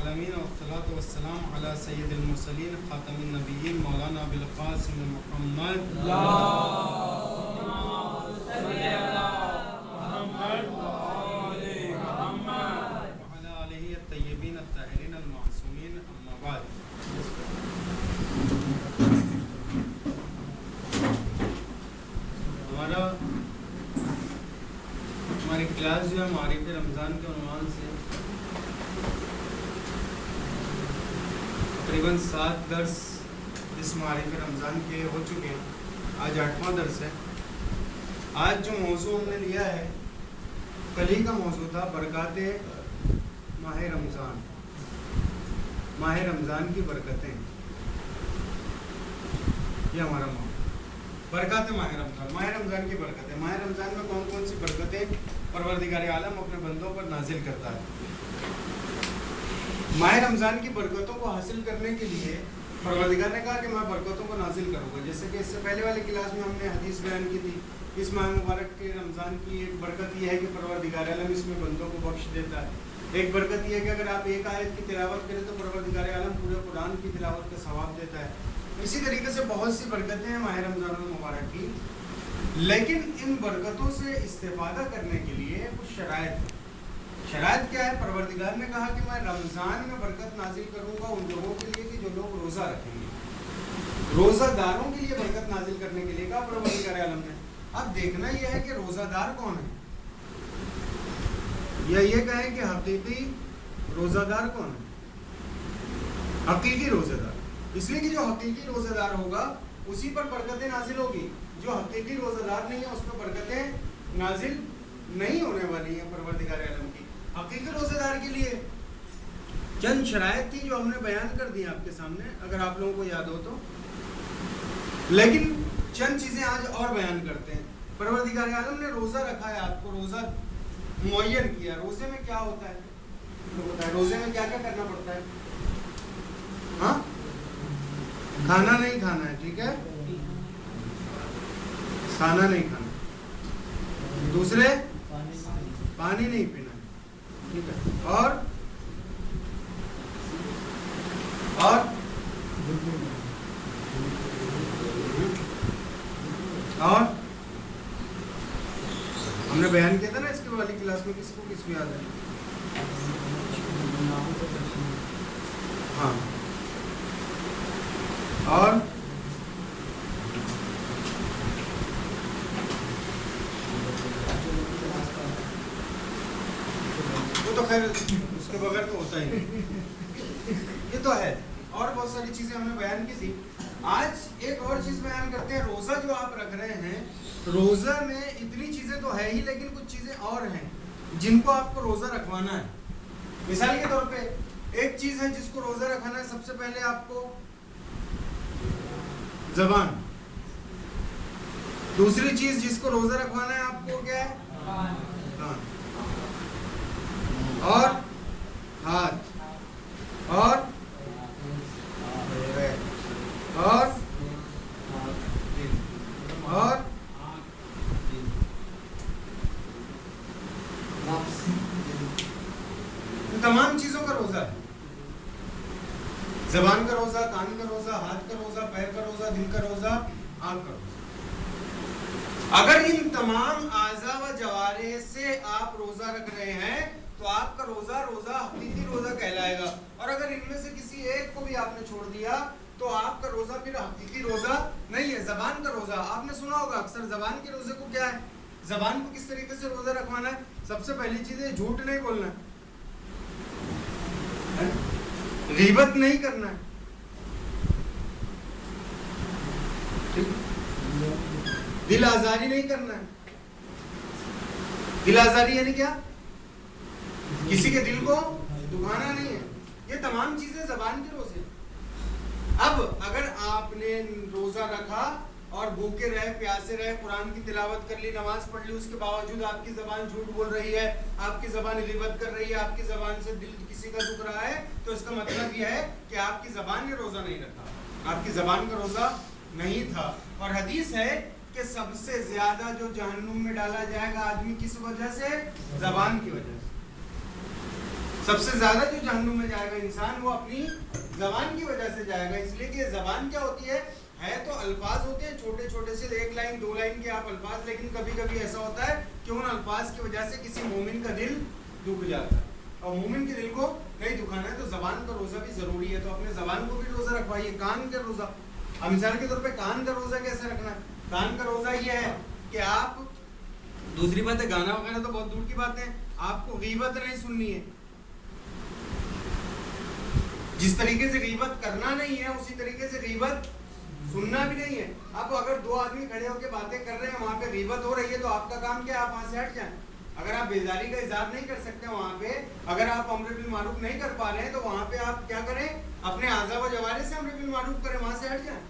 العالمین والصلاة والسلام علی سید المرسلین خاتم النبیین مولانا ابوالقاسم محمد وعلی آلہ الطیبین الطاہرین المعصومین اما بعد. ہماری کلاس جو ہے معارف رمضان کے عنوان سے تقریباً 7 درس اس معارف رمضان کے ہو چکے ہیں. آج 8واں درس ہے. آج جو موضوع ہم نے لیا ہے کل ہی کا موضوع تھا برکات ماہ رمضان. ماہ رمضان کی برکتیں یہ ہمارا موضوع. برکات ماہ رمضان. ماہ رمضان کی برکتیں. ماہ رمضان میں کون کون سی برکتیں پروردگار عالم اپنے بندوں پر نازل کرتا ہے. ماہ رمضان کی برکتوں کو حاصل کرنے کے لیے پروردگار نے کہا کہ میں برکتوں کو نازل کروں گا. جیسے کہ اس سے پہلے والی کلاس میں ہم نے حدیث بیان کی تھی. اس ماہ مبارک کے رمضان کی ایک برکت یہ ہے کہ پروردگار عالم اس میں بندوں کو بخش دیتا ہے. ایک برکت یہ ہے کہ اگر آپ ایک آیت کی تلاوت کریں تو پروردگار عالم پورے قرآن کی تلاوت کا ثواب دیتا ہے. اسی طریقے سے بہت سی برکتیں ہیں ماہ رمضان المبارک کی. لیکن ان برکتوں سے استفادہ کرنے کے لیے کچھ شرائط ہیں. شرائط کیا ہے؟ پروردگار نے کہا کہ میں رمضان میں برکت نازل کروں گا ان لوگوں کے لیے کہ جو لوگ روزہ رکھیں گے. روزہ داروں کے لیے برکت نازل کرنے کے لیے کہا پروردگار عالم نے. اب دیکھنا یہ ہے کہ روزہ دار کون ہے, یا یہ کہیں کہ حقیقی روزہ دار کون ہے. حقیقی روزہ دار, اس لیے کہ جو حقیقی روزہ دار ہوگا اسی پر برکتیں نازل ہوگی. جو حقیقی روزہ دار نہیں ہے اس پر برکتیں نازل نہیں ہونے والی ہیں پروردگار عالم کی. حقیقی روزہ دار کے لیے چند شرائط تھی جو ہم نے بیان کر دی آپ کے سامنے, اگر آپ لوگوں کو یاد ہو تو. لیکن چند چیزیں آج اور بیان کرتے ہیں. پروردگار عالم نے روزہ رکھا ہے, آپ کو روزہ معین کیا. روزے میں کیا ہوتا ہے, روزے میں کیا کیا کرنا پڑتا ہے؟ ہاں, کھانا نہیں کھانا ہے, ٹھیک ہے, کھانا نہیں کھانا. دوسرے, پانی نہیں پینا ہے, ٹھیک ہے. اور ہم نے بیان کیا تھا نا اس کے والی کلاس میں, کس کو کس کو یاد ہے؟ ہاں, اور وہ تو خیر اس کے بغیر تو ہوتا ہی نہیں, یہ تو ہے. اور بہت ساری چیزیں ہم نے بیان کی تھی. آج ایک اور چیز بیان کرتے ہیں. روزہ جو آپ رکھ رہے ہیں, روزہ میں اتنی چیزیں تو ہے ہی, لیکن کچھ چیزیں اور ہیں جن کو آپ کو روزہ رکھوانا ہے. مثال کے طور پہ ایک چیز ہے جس کو روزہ رکھنا ہے, سب سے پہلے آپ کو زبان. دوسری چیز جس کو روزہ رکھوانا ہے آپ کو کیا ہے؟ کان. اور ہاتھ, اور تمام چیزوں کا روزہ ہے. زبان کا روزہ, کان کا روزہ, ہاتھ کا روزہ, پیر کا روزہ, دل کا روزہ, آنکھ کا روزہ. اگر ان تمام اعضاء و جوارح سے آپ روزہ رکھ رہے ہیں تو آپ کا روزہ حقیقی روزہ کہلائے گا. اور اگر ان میں سے کسی ایک کو بھی آپ نے چھوڑ دیا تو آپ کا روزہ پھر حقیقی روزہ نہیں ہے. زبان کا روزہ آپ نے سنا ہوگا اکثر. زبان کے روزے کو کیا ہے, زبان کو کس طریقے سے روزہ رکھوانا ہے؟ سب سے پہلی چیز ہے جھوٹ نہیں بولنا ہے, غیبت نہیں کرنا ہے, دل آزاری نہیں کرنا ہے. دل آزاری یعنی کیا؟ کسی کے دل کو دکھانا نہیں ہے. یہ تمام چیزیں زبان کے روزے. اب اگر آپ نے روزہ رکھا اور بھوکے رہے, پیاسے رہے, قرآن کی تلاوت کر لی, نماز پڑھ لی, اس کے باوجود آپ کی زبان جھوٹ بول رہی ہے, آپ کی زبان غیبت کر رہی ہے, آپ کی زبان سے دل کسی کا دکھ رہا ہے, تو اس کا مطلب یہ ہے کہ آپ کی زبان نے روزہ نہیں رکھا, آپ کی زبان کا روزہ نہیں تھا. اور حدیث ہے کہ سب سے زیادہ جو جہنم میں ڈالا جائے گا آدمی کس وجہ سے؟ زبان کی وجہ سے. سب سے زیادہ جو جہنم میں جائے گا انسان وہ اپنی زبان کی وجہ سے جائے گا، اس لیے کہ یہ زبان کیا ہوتی ہے تو الفاظ ہوتے ہیں چھوٹے چھوٹے سے، 1 لائن 2 لائن کے آپ الفاظ، لیکن کبھی کبھی ایسا ہوتا ہے کہ ان الفاظ کی وجہ سے کسی مومن کا دل دکھ جاتا ہے، اور مومن کے دل کو نہیں دکھانا ہے تو زبان کا روزہ بھی ضروری ہے، تو اپنے زبان کو بھی روزہ رکھوائیے۔ کان کا روزہ، اب مثال کے طور پہ کان کا روزہ کیسے رکھنا ہے؟ کان کا روزہ یہ ہے کہ آپ، دوسری بات ہے گانا وغیرہ تو بہت دور کی بات ہے، آپ کو غیبت نہیں سننی ہے، جس طریقے سے غیبت کرنا نہیں ہے اسی طریقے سے غیبت سننا بھی نہیں ہے۔ اب اگر 2 آدمی کھڑے ہو کے باتیں کر رہے ہیں، وہاں پہ غیبت ہو رہی ہے، تو آپ کا کام کیا ہے؟ آپ وہاں سے ہٹ جائیں۔ اگر آپ بیزاری کا اظہار نہیں کر سکتے وہاں پہ، اگر آپ امر بالمعروف نہیں کر پا رہے ہیں، تو وہاں پہ آپ کیا کریں؟ اپنے اعضاء و جوارح سے امر بالمعروف کریں، وہاں سے ہٹ جائیں،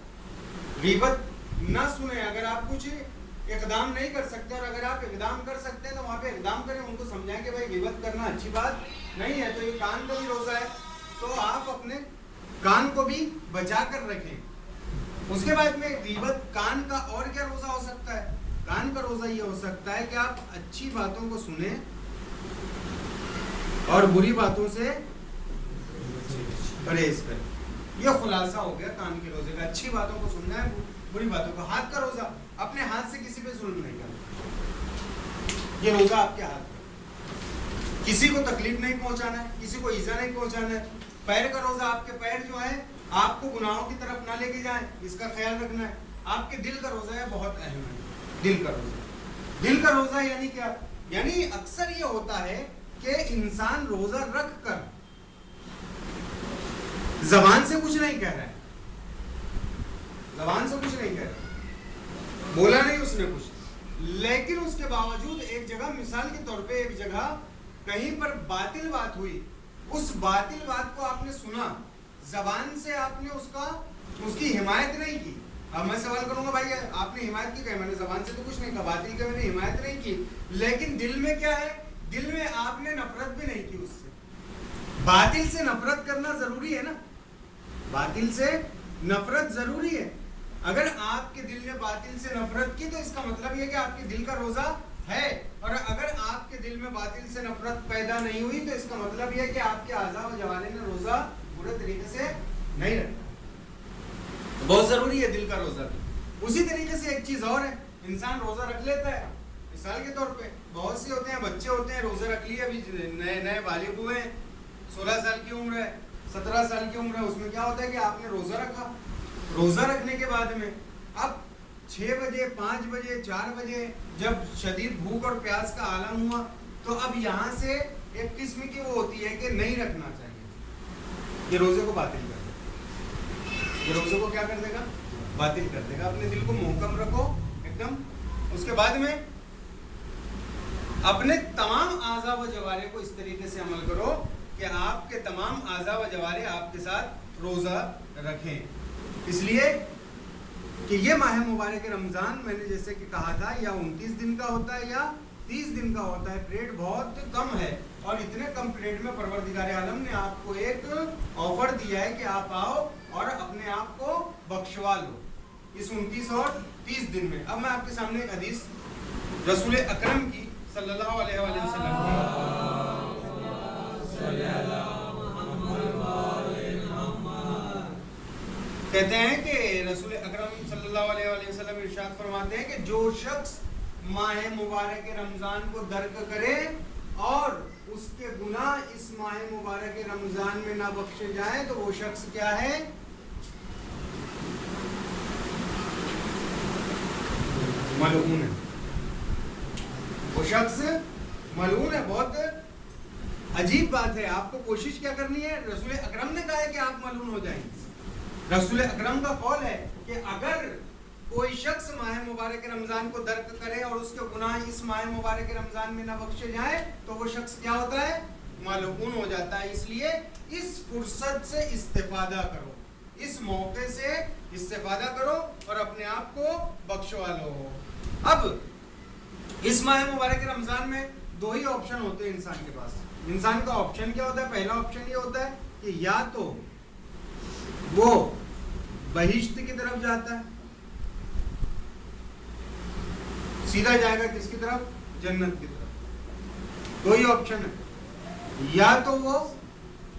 غیبت نہ سنیں۔ اگر آپ کچھ اقدام نہیں کر سکتے اور اگر آپ اقدام کر سکتے ہیں تو وہاں پہ اقدام کریں، ان کو سمجھائیں کہ بھائی غیبت کرنا اچھی بات نہیں ہے۔ تو یہ کان کا بھی روزہ ہے، تو آپ اپنے کان کو بھی بچا کر رکھیں۔ اس کے بعد میں غیبت، کان کا اور کیا روزہ ہو سکتا ہے؟ کان کا روزہ یہ ہو سکتا ہے کہ آپ اچھی باتوں کو سنیں اور بری باتوں سے پرہیز کریں۔ یہ خلاصہ ہو گیا کان کے روزے کا، اچھی باتوں کو سننا ہے، بری باتوں کو۔ ہاتھ کا روزہ، اپنے ہاتھ سے کسی پہ ظلم نہیں کرنا، یہ روزہ آپ کے ہاتھ کا، کسی کو تکلیف نہیں پہنچانا ہے، کسی کو ایذا نہیں پہنچانا ہے۔ پیر کا روزہ، آپ کے پیر جو ہے آپ کو گناہوں کی طرف نہ لے کے جائیں، اس کا خیال رکھنا ہے۔ آپ کے دل کا روزہ ہے، بہت اہم ہے دل کا روزہ۔ دل کا روزہ یعنی کیا؟ یعنی اکثر یہ ہوتا ہے کہ انسان روزہ رکھ کر زبان سے کچھ نہیں کہہ رہا ہے، زبان سے کچھ نہیں کہہ رہا، بولا نہیں اس نے کچھ، لیکن اس کے باوجود ایک جگہ، مثال کے طور پہ ایک جگہ کہیں پر باطل بات ہوئی، اس باطل بات کو آپ نے سنا، زبان سے آپ نے اس کی حمایت نہیں کی۔ اب میں سوال کروں گا بھائی آپ نے حمایت کی؟ کہ میں نے زبان سے تو کچھ نہیں کہا، باطل کی میں نے حمایت نہیں کی، لیکن دل میں کیا ہے؟ دل میں آپ نے نفرت بھی نہیں کی اس سے۔ باطل سے نفرت کرنا ضروری ہے نا، باطل سے نفرت ضروری ہے۔ اگر آپ کے دل نے باطل سے نفرت کی تو اس کا مطلب یہ کہ آپ کے دل کا روزہ ہے، اور اگر آپ کے دل میں باطل سے نفرت پیدا نہیں ہوئی تو اس کا مطلب یہ کہ آپ کے اعضاء و جوارح نے روزہ پورے طریقے سے نہیں رکھا۔ بہت ضروری ہے دل کا روزہ بھی۔ اسی طریقے سے ایک چیز اور ہے، انسان روزہ رکھ لیتا ہے، مثال کے طور پہ بہت سے ہوتے ہیں بچے ہوتے ہیں روزہ رکھ لیے، ابھی نئے بالغ ہوئے ہیں، 16 سال کی عمر ہے، 17 سال کی عمر ہے، اس میں کیا ہوتا ہے کہ آپ نے روزہ رکھا، روزہ رکھنے کے بعد میں اب 6 بجے 5 بجے 4 بجے جب شدید بھوک اور پیاس کا عالم ہوا، تو اب یہاں سے ایک قسم کی وہ ہوتی ہے کہ نہیں رکھنا چاہیے، یہ روزے کو باطل کر دے گا، یہ روزے کو کیا کر دے گا؟ باطل کر دے گا۔ اپنے دل کو محکم رکھو ایک دم۔ اس کے بعد میں اپنے تمام اعضاء و جوارح کو اس طریقے سے عمل کرو کہ آپ کے تمام اعضاء و جوارح آپ کے ساتھ روزہ رکھیں، اس لیے کہ یہ ماہ مبارک رمضان میں نے جیسے کہ کہا تھا یا 29 دن کا ہوتا ہے یا 30 دن کا ہوتا ہے، پیریڈ بہت کم ہے، اور اتنے کم پیریڈ میں پروردگار عالم نے آپ کو ایک آفر دیا ہے کہ آپ آؤ اور اپنے آپ کو بخشوا لو اس 29 اور 30 دن میں۔ اب میں آپ کے سامنے ایک حدیث رسول اکرم کی صلی اللہ علیہ وآلہ وسلم کہتے ہیں کہ رسول اکرم صلی اللہ علیہ وآلہ وسلم ارشاد فرماتے ہیں کہ جو شخص ماہ مبارک رمضان کو درک کرے اور اس کے گناہ اس ماہ مبارک رمضان میں نہ بخشے جائیں تو وہ شخص کیا ہے؟ ملعون ہے، وہ شخص ملعون ہے۔ بہت عجیب بات ہے، آپ کو کوشش کیا کرنی ہے؟ رسول اکرم نے کہا ہے کہ آپ ملعون ہو جائیں، رسول اکرم کا قول ہے کہ اگر کوئی شخص ماہ مبارک رمضان کو درک کرے اور اس کے گناہ اس ماہ مبارک رمضان میں نہ بخشے جائیں تو وہ شخص کیا ہوتا ہے؟ ملعون ہو جاتا ہے۔ اس لیے اس فرصت سے استفادہ کرو، اس موقع سے استفادہ کرو اور اپنے آپ کو بخشوا لو۔ اب اس ماہ مبارک رمضان میں 2 ہی آپشن ہوتے ہیں انسان کے پاس۔ انسان کا آپشن کیا ہوتا ہے؟ پہلا آپشن یہ ہوتا ہے کہ یا تو وہ بہشت کی طرف جاتا ہے، سیدھا جائے گا کس کی طرف؟ جنت کی طرف۔ 2 ہی آپشن ہے، یا تو وہ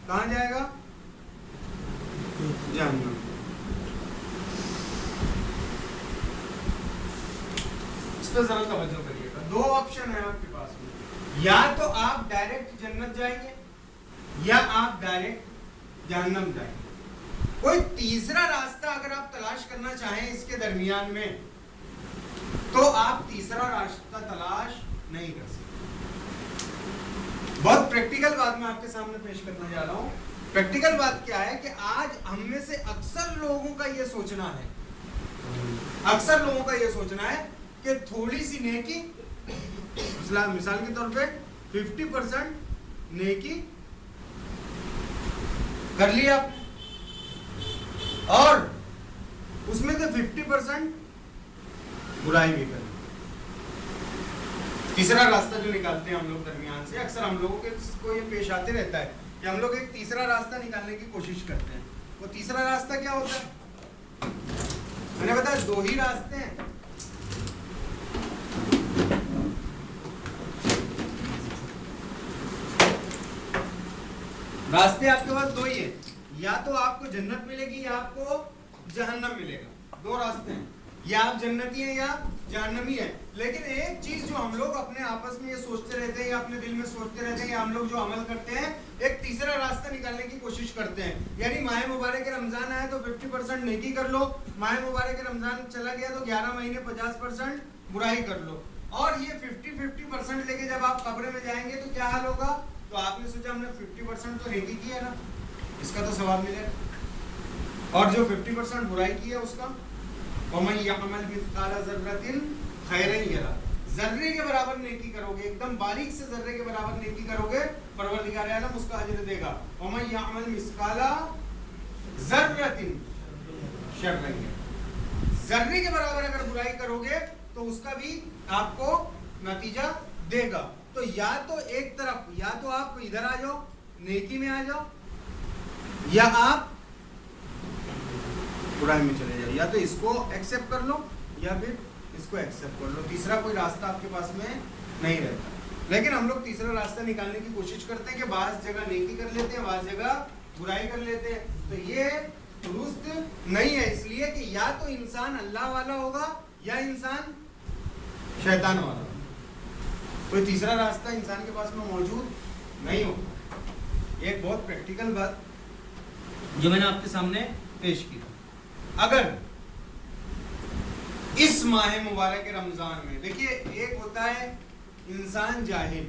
کہاں جائے گا؟ جہنم. اس پہ ذرا توجہ کریے گا. دو آپشن ہے آپ کے پاس میں، یا تو آپ ڈائریکٹ جنت جائیں گے یا آپ ڈائریکٹ جہنم جائیں گے. کوئی تیسرا راستہ اگر آپ تلاش کرنا چاہیں اس کے درمیان میں تو آپ تیسرا راستہ تلاش نہیں کر سکتے. بہت پریکٹیکل بات میں آپ کے سامنے پیش کرنے جا رہا ہوں. پریکٹیکل بات کیا ہے کہ آج ہم میں سے اکثر لوگوں کا یہ سوچنا ہے، اکثر لوگوں کا یہ سوچنا ہے کہ تھوڑی سی نیکی، مثال کے طور پہ 50% نیکی کر لیا آپ نے، اور اس میں سے 50% برائی بھی کر لی. تیسرا راستہ جو نکالتے ہیں ہم لوگ درمیان سے، اکثر ہم لوگوں کو یہ پیش آتے رہتا ہے کہ ہم لوگ ایک تیسرا راستہ نکالنے کی کوشش کرتے ہیں. وہ تیسرا راستہ کیا ہوتا ہے؟ میں نے بتایا دو ہی راستے ہیں. راستے آپ کے پاس دو ہی ہیں، یا تو آپ کو جنت ملے گی یا آپ کو جہنم ملے گا. دو راستے ہیں، یا آپ جنتی ہیں یا جہنمی ہیں. لیکن ایک چیز جو ہم لوگ اپنے آپس میں یہ سوچتے رہتے ہیں یا اپنے دل میں سوچتے رہتے ہیں یا ہم لوگ جو عمل کرتے ہیں، ایک تیسرا راستہ نکالنے کی کوشش کرتے ہیں. یعنی ماہ مبارک رمضان آئے تو 50% نیکی کر لو، ماہ مبارک رمضان چلا گیا تو 11 مہینے 50% برائی کر لو. اور یہ 50% لے کے جب آپ قبر میں جائیں گے تو کیا حال ہوگا؟ تو آپ نے سوچا ہم نے 50% تو نیکی کی ہے نا، اس کا تو ثواب ملے گا. اور جو 50% برائی کی ہے اس کا وَمَن يَعْمَلْ مِثْقَالَ ذَرَّةٍ خَيْرًا يَرَهُ، ذرے کے برابر نیکی کرو گے، ایک دم باریک سے ذرے کے برابر نیکی کرو گے، پروردگار عالم اس کا اجر دے گا. وَمَن يَعْمَلْ مِثْقَالَ ذَرَّةٍ شَرًّا يَرَهُ، ذرے کے برابر اگر برائی کرو گے تو اس کا بھی آپ کو نتیجہ دے گا. تو یا تو ایک طرف، یا تو آپ ادھر آ جاؤ، نیکی میں آ جاؤ، یا آپ برائی میں چلے جاؤ. یا تو اس کو ایکسپٹ کر لو یا پھر اس کو ایکسپٹ کر لو. تیسرا کوئی راستہ آپ کے پاس میں نہیں رہتا. لیکن ہم لوگ تیسرا راستہ نکالنے کی کوشش کرتے ہیں کہ بعض جگہ نیکی کر لیتے ہیں، بعض جگہ برائی کر لیتے ہیں. تو یہ درست نہیں ہے، اس لیے کہ یا تو انسان اللہ والا ہوگا یا انسان شیطان والا ہوگا. کوئی تیسرا راستہ انسان کے پاس میں موجود نہیں ہوگا. ایک بہت پریکٹیکل بات جو میں نے آپ کے سامنے پیش کی. اگر اس ماہ مبارک رمضان میں دیکھیے، ایک ہوتا ہے انسان جاہل،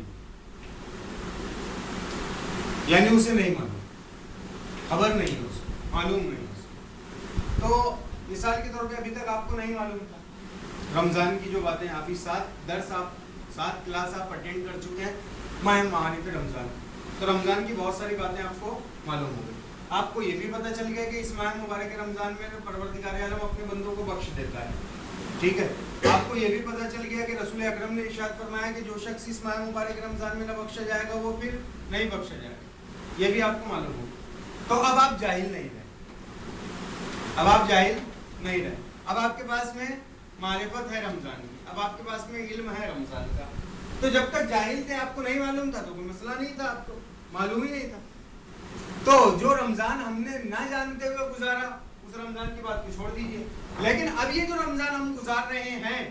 یعنی اسے نہیں معلوم، خبر نہیں ہے، اسے معلوم نہیں ہے. تو مثال کے طور پہ ابھی تک آپ کو نہیں معلوم تھا رمضان کی جو باتیں، آپ 7 کلاس آپ اٹینڈ کر چکے ہیں ماہ معارف رمضان. تو رمضان کی بہت ساری باتیں آپ کو معلوم ہو گئی. آپ کو یہ بھی پتہ چل گیا کہ اس ماہ مبارک رمضان میں پروردگار عالم اپنے بندوں کو بخش دیتا ہے. ٹھیک ہے. آپ کو یہ بھی پتہ چل گیا کہ رسول اکرم نے ارشاد فرمایا کہ جو شخص اس ماہ مبارک رمضان میں نہ بخشا جائے گا وہ پھر نہیں بخشا جائے گا. یہ بھی آپ کو معلوم ہوگا. تو اب آپ جاہل نہیں رہے، اب آپ جاہل نہیں رہے. اب آپ کے پاس میں معرفت ہے رمضان کی، اب آپ کے پاس میں علم ہے رمضان کا. تو جب تک جاہل تھے، آپ کو نہیں معلوم تھا، تو کوئی مسئلہ نہیں تھا، آپ کو معلوم ہی نہیں تھا. تو جو رمضان ہم نے نہ جانتے ہوئے گزارا، اس رمضان کی بات کو چھوڑ دیجئے. لیکن اب یہ جو رمضان ہم گزار رہے ہیں،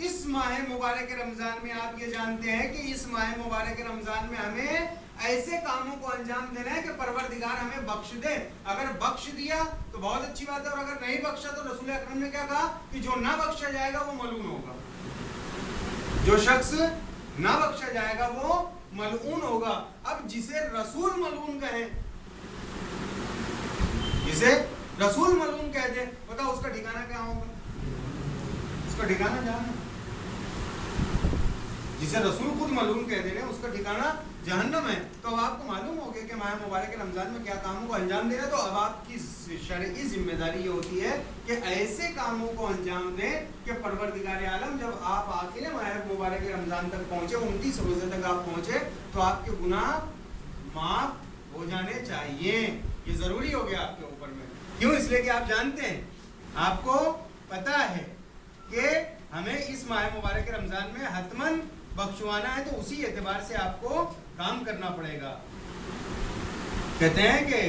اس ماہ مبارک رمضان میں آپ یہ جانتے ہیں کہ اس ماہ مبارک رمضان میں ہمیں ایسے کاموں کو انجام دینا ہے کہ پروردگار ہمیں بخش دے. اگر بخش دیا تو بہت اچھی بات ہے، اور اگر نہیں بخشا تو رسول اکرم نے کیا کہا کہ جو نہ بخشا جائے گا وہ ملعون ہوگا. جو شخص نہ بخشا جائے گا وہ ملعون ہوگا. اب جسے رسول ملعون کہے، جسے رسول ملعون کہہ دے، بتاؤ اس کا ٹھکانہ کیا ہوگا؟ اس کا ٹھکانہ جہنم. جسے رسول خود ملعون کہہ دے رہے ہیں، اس کا ٹھکانہ جہنم ہے. تو اب آپ کو معلوم ہو گیا کہ ماہ مبارک رمضان میں کیا کاموں کو انجام دینا. تو اب آپ کی شرعی ذمہ داری یہ ہوتی ہے کہ ایسے کاموں کو انجام دیں کہ پروردگار عالم جب آپ آخر ماہ مبارک رمضان تک پہنچے، 29 روزے تک آپ پہنچے، تو آپ کے گناہ معاف ہو جانے چاہیے. یہ ضروری ہو گیا آپ کے اوپر میں. کیوں؟ اس لیے کہ آپ جانتے ہیں، آپ کو پتا ہے کہ ہمیں اس ماہ مبارک رمضان میں حتماً بخشوانا ہے. تو اسی اعتبار سے آپ کو کام کرنا پڑے گا. کہتے ہیں کہ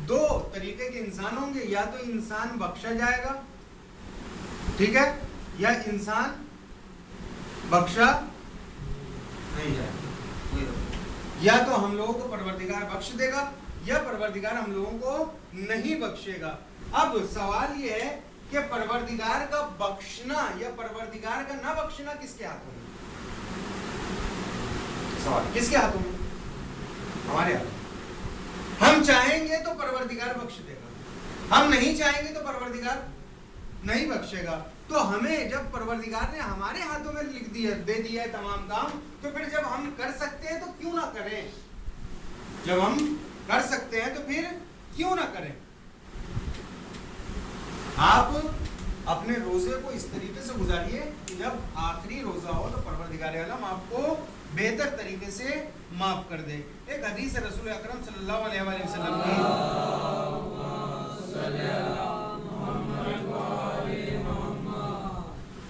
دو طریقے کے انسان ہوں گے، یا تو انسان بخشا جائے گا، ٹھیک ہے، یا انسان بخشا نہیں جائے گا. یا تو ہم لوگوں کو پروردگار بخش دے گا، یا پروردگار ہم لوگوں کو نہیں بخشے گا. اب سوال یہ ہے کہ پروردگار کا بخشنا یا پروردگار کا نہ بخشنا کس کے ہاتھوں میں؟ سوال کس کے ہاتھوں میں؟ ہمارے ہاتھوں. ہم چاہیں گے تو پروردگار بخش دے گا، ہم نہیں چاہیں گے تو پروردگار نہیں بخشے گا. تو ہمیں جب پروردگار نے ہمارے ہاتھوں میں لکھ دیا، دے دیا ہے تمام کام، تو پھر جب ہم کر سکتے ہیں تو کیوں نہ کریں؟ جب ہم کر سکتے ہیں تو پھر کیوں نہ کریں؟ آپ اپنے روزے کو اس طریقے سے گزاریے کہ جب آخری روزہ ہو تو پروردگار عالم آپ کو بہتر طریقے سے معاف کر دے. ایک حدیث رسول اکرم صلی اللہ علیہ وآلہ وسلم کی،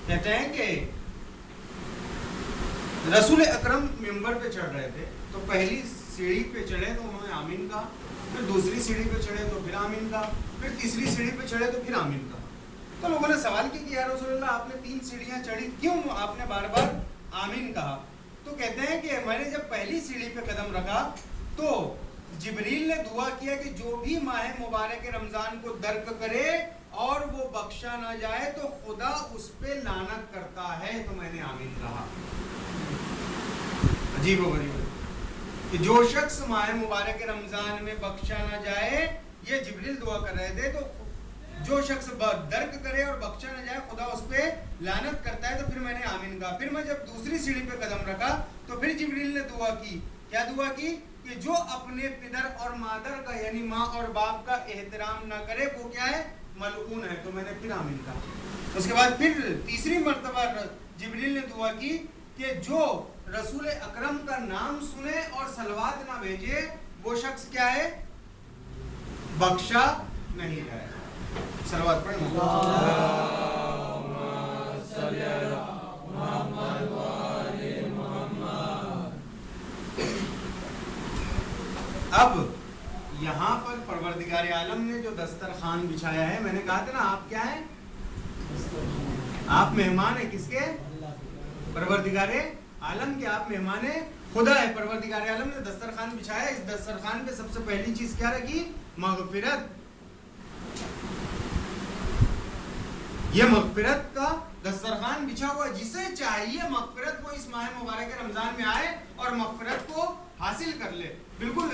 کہتے ہیں کہ رسول اکرم ممبر پہ چڑھ رہے تھے تو پہلی سیڑھی پہ چڑھے تو انہوں نے آمین کہا، پھر دوسری سیڑھی پہ چڑھے تو پھر آمین کہا، پھر تیسری سیڑھی پہ چڑھے تو پھر آمین کہا. تو لوگوں نے سوال کیا کہ یا رسول اللہ آپ نے 3 سیڑھیاں چڑھی، کیوں آپ نے بار بار آمین کہا؟ تو کہتے ہیں کہ میں نے جب پہلی سیڑھی پہ قدم رکھا تو جبریل نے دعا کیا کہ جو بھی ماہ مبارک رمضان کو درک کرے اور وہ بخشا نہ جائے تو خدا اس پہ لعنت کرتا ہے، تو میں نے آمین کہا. عجیب و غریب کہ جو شخص ماہ مبارک رمضان میں بخشا نہ جائے، یہ جبریل دعا کر رہے تھے، تو جو شخص درک کرے اور بخشا نہ جائے خدا اس پہ لعنت کرتا ہے، تو پھر میں نے آمین کہا. پھر میں جب دوسری سیڑھی پہ قدم رکھا تو پھر جبریل نے دعا کی. کیا دعا کی؟ کہ جو اپنے پدر اور مادر کا یعنی ماں اور باپ کا احترام نہ کرے وہ کیا ہے؟ ملعون ہے، تو میں نے پھر آمین کہا. اس کے بعد پھر تیسری مرتبہ جبریل نے دعا کی کہ جو رسول اکرم کا نام سنے اور صلوات نہ بھیجے وہ شخص کیا ہے؟ بخشا نہیں جائے. صلوات پڑھیں. اب یہاں پر پروردگار عالم نے جو دسترخوان بچھایا ہے، میں نے کہا تھا نا آپ کیا ہیں؟ آپ مہمان ہیں کس کے؟ پروردگار عالم کے. آپ مہمان خدا ہے. پروردگار عالم نے دسترخوان بچھایا، اس دسترخوان پہ سب سے پہلی چیز کیا رکھی؟ مغفرت. یہ مغفرت کا دسترخوان بچھا ہوا، جسے چاہیے مغفرت وہ اس ماہ مبارک رمضان میں آئے اور مغفرت کو حاصل کر لے. بالکل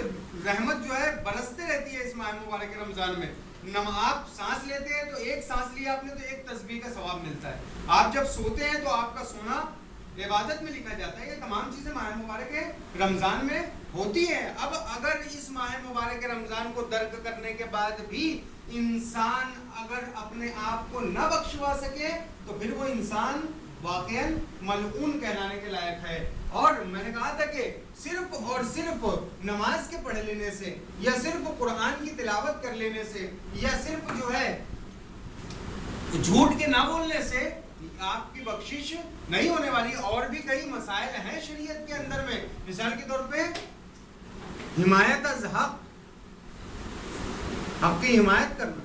رحمت جو ہے برستے رہتی ہے اس ماہ مبارک رمضان میں. آپ سانس لیتے ہیں تو ایک سانس لیا آپ نے تو ایک تسبیح کا ثواب ملتا ہے. آپ جب سوتے ہیں تو آپ کا سونا عبادت میں لکھا جاتا ہے. یہ تمام چیزیں ماہ مبارک رمضان میں ہوتی ہیں. اب اگر اس ماہ مبارک رمضان کو درک کرنے کے بعد بھی انسان اگر اپنے آپ کو نہ بخشوا سکے تو پھر وہ انسان واقعاً ملعون کہلانے کے لائق ہے. اور میں نے کہا تھا کہ صرف اور صرف نماز کے پڑھ لینے سے یا صرف قرآن کی تلاوت کر لینے سے یا صرف جو ہے جھوٹ کے نہ بولنے سے آپ کی بخشش نہیں ہونے والی. اور بھی کئی مسائل ہیں شریعت کے اندر میں. مثال کے طور پہ حمایت از حق، حق کی حمایت کرنا،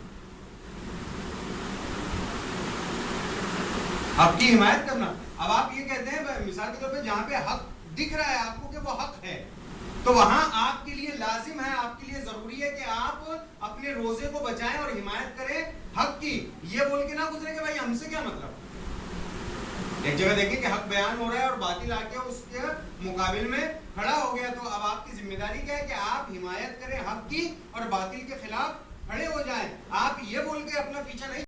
حق کی حمایت کرنا. اب آپ یہ کہتے ہیں مثال کے طور پہ جہاں پہ حق دکھ رہا ہے آپ کو کہ وہ حق ہے، تو وہاں آپ کے لیے لازم ہے، آپ کے لیے ضروری ہے کہ آپ اپنے روزے کو بچائیں اور حمایت کریں حق کی. یہ بول کے نہ گزرے کہ بھائی ہم سے کیا مطلب. ایک جگہ دیکھیں کہ حق بیان ہو رہا ہے اور باطل آ کے اس کے مقابل میں کھڑا ہو گیا، تو اب آپ کی ذمہ داری کیا ہے کہ آپ حمایت کریں حق کی اور باطل کے خلاف کھڑے ہو جائیں. آپ یہ بول کے اپنا پیچھا نہیں